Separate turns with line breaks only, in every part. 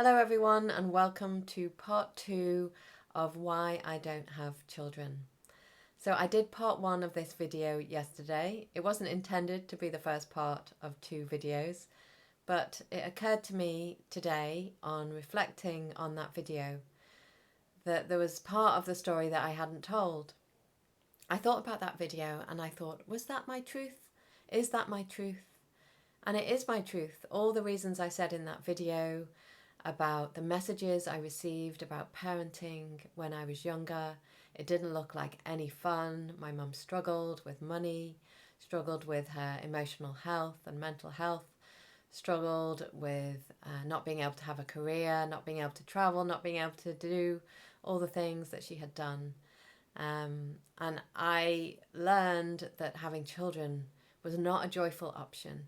Hello, everyone, and welcome to part two of why I don't have children. So, I did part one of this video yesterday. It wasn't intended to be the first part of two videos, but it occurred to me today on reflecting on that video that there was part of the story that I hadn't told. I thought about that video and I thought, was that my truth? Is that my truth? And it is my truth. All the reasons I said in that video about the messages I received about parenting when I was younger. It didn't look like any fun. My mum struggled with money, struggled with her emotional health and mental health, struggled with not being able to have a career, not being able to travel, not being able to do all the things that she had done. And I learned that having children was not a joyful option.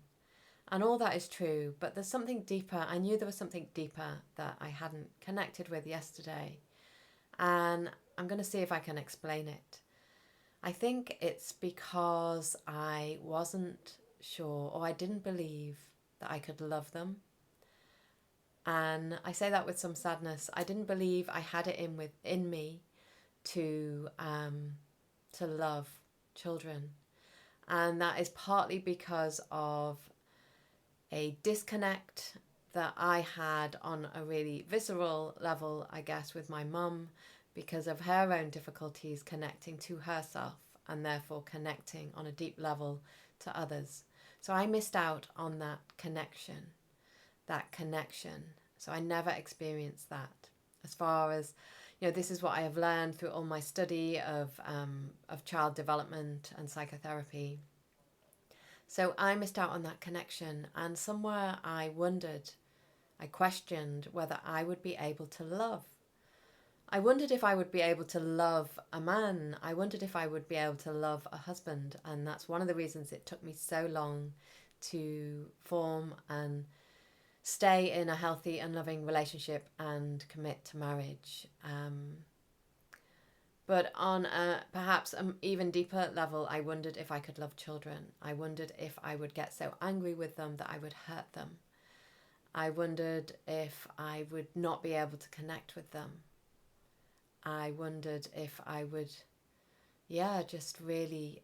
And all that is true, but there's something deeper. I knew there was something deeper that I hadn't connected with yesterday. And I'm going to see if I can explain it. I think it's because I wasn't sure, or I didn't believe that I could love them. And I say that with some sadness. I didn't believe I had it in me to love children. And that is partly because of a disconnect that I had on a really visceral level, I guess, with my mum because of her own difficulties connecting to herself and therefore connecting on a deep level to others. So I missed out on that connection. So I never experienced that. As far as, this is what I have learned through all my study of child development and psychotherapy. So I missed out on that connection, and somewhere I questioned whether I would be able to love. I wondered if I would be able to love a man. I wondered if I would be able to love a husband, and that's one of the reasons it took me so long to form and stay in a healthy and loving relationship and commit to marriage. But on perhaps an even deeper level, I wondered if I could love children. I wondered if I would get so angry with them that I would hurt them. I wondered if I would not be able to connect with them. I wondered if I would, just really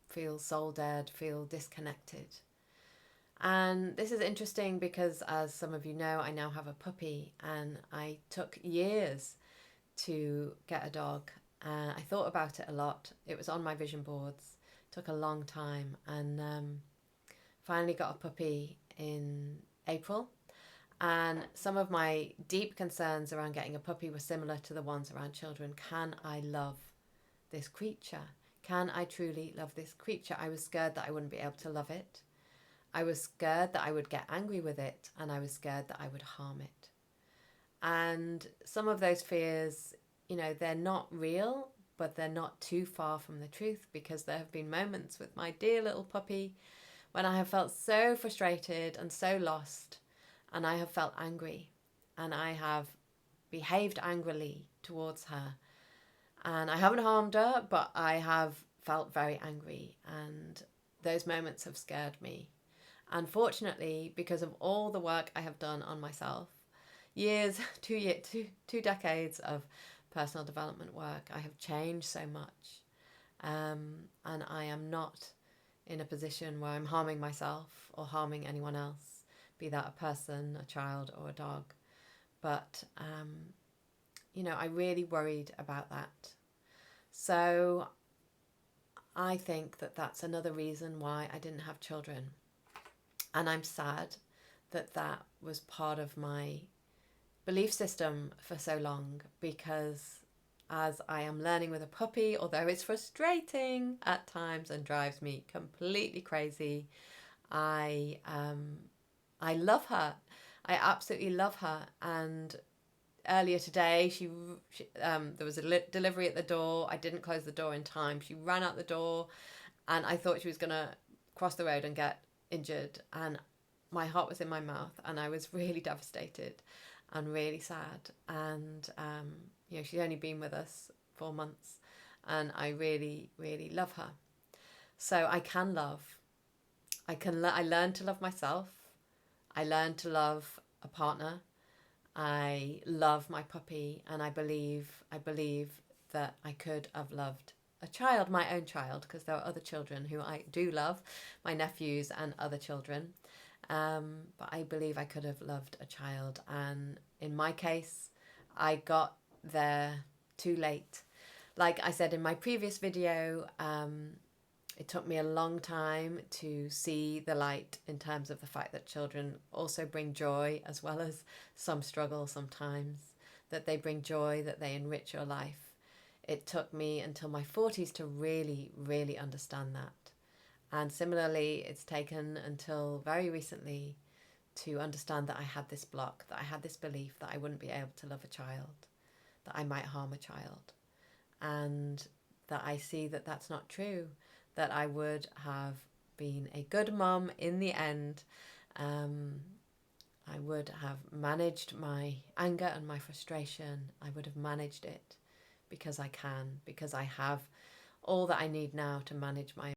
feel soul dead, feel disconnected. And this is interesting because, as some of you know, I now have a puppy, and I took years to get a dog. I thought about it a lot. It was on my vision boards. It took a long time, and finally got a puppy in April. And some of my deep concerns around getting a puppy were similar to the ones around children. Can I love this creature? Can I truly love this creature? I was scared that I wouldn't be able to love it. I was scared that I would get angry with it, and I was scared that I would harm it. And some of those fears, they're not real, but they're not too far from the truth, because there have been moments with my dear little puppy when I have felt so frustrated and so lost, and I have felt angry, and I have behaved angrily towards her. And I haven't harmed her, but I have felt very angry, and those moments have scared me. Unfortunately, because of all the work I have done on myself, two decades of personal development work, I have changed so much. And I am not in a position where I'm harming myself or harming anyone else, be that a person, a child, or a dog. But, I really worried about that. So I think that that's another reason why I didn't have children. And I'm sad that that was part of my belief system for so long, because as I am learning with a puppy, although it's frustrating at times and drives me completely crazy, I love her. I absolutely love her. And earlier today, there was a delivery at the door. I didn't close the door in time. She ran out the door, and I thought she was going to cross the road and get injured, and my heart was in my mouth, and I was really devastated and really sad. And she's only been with us 4 months, and I really, really love her. So I can love. I learned to love myself. I learned to love a partner. I love my puppy, and I believe that I could have loved a child, my own child, because there are other children who I do love, my nephews and other children. But I believe I could have loved a child, and in my case, I got there too late. Like I said in my previous video, it took me a long time to see the light in terms of the fact that children also bring joy, as well as some struggle sometimes, that they bring joy, that they enrich your life. It took me until my 40s to really, really understand that. And similarly, it's taken until very recently to understand that I had this block, that I had this belief that I wouldn't be able to love a child, that I might harm a child, and that I see that that's not true, that I would have been a good mum in the end. I would have managed my anger and my frustration. I would have managed it because I can, because I have all that I need now to manage my